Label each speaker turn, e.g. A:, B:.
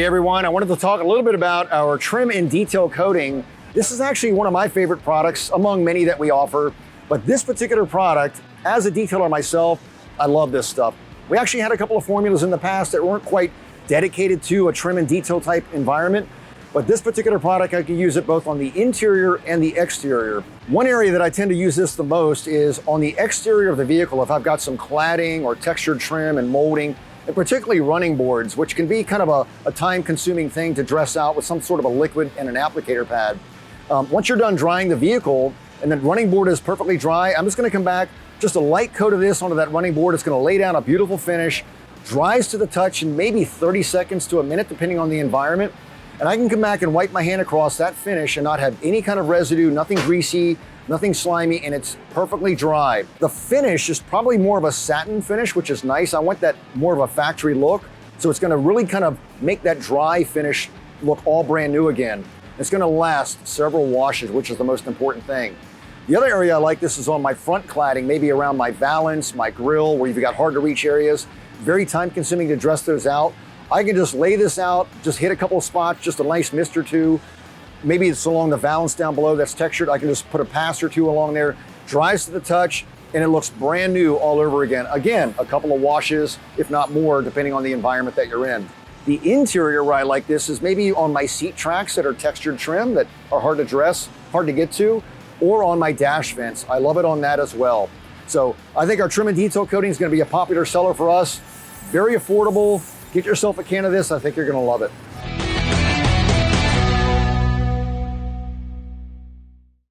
A: Hey everyone, I wanted to talk a little bit about our trim and detail coating. This is actually one of my favorite products among many that we offer, but this particular product, as a detailer myself, I love this stuff. We actually had a couple of formulas in the past that weren't quite dedicated to a trim and detail type environment, but this particular product, I can use it both on the interior and the exterior. One area that I tend to use this the most is on the exterior of the vehicle if I've got some cladding or textured trim and molding, and particularly running boards, which can be kind of a time-consuming thing to dress out with some sort of a liquid and an applicator pad. Once you're done drying the vehicle and the running board is perfectly dry, I'm just gonna come back, just a light coat of this onto that running board. It's gonna lay down a beautiful finish, dries to the touch in maybe 30 seconds to a minute, depending on the environment. And I can come back and wipe my hand across that finish and not have any kind of residue, nothing greasy, nothing slimy, and it's perfectly dry. The finish is probably more of a satin finish, which is nice. I want that more of a factory look. So it's gonna really kind of make that dry finish look all brand new again. It's gonna last several washes, which is the most important thing. The other area I like this is on my front cladding, maybe around my valance, my grille, where you've got hard to reach areas. Very time consuming to dress those out. I can just lay this out, just hit a couple of spots, just a nice mist or two. Maybe it's along the valance down below that's textured. I can just put a pass or two along there, dries to the touch, and it looks brand new all over again. Again, a couple of washes, if not more, depending on the environment that you're in. The interior where I like this is maybe on my seat tracks that are textured trim that are hard to dress, hard to get to, or on my dash vents. I love it on that as well. So I think our trim and detail coating is gonna be a popular seller for us. Very affordable. Get yourself a can of this. I think you're gonna love it.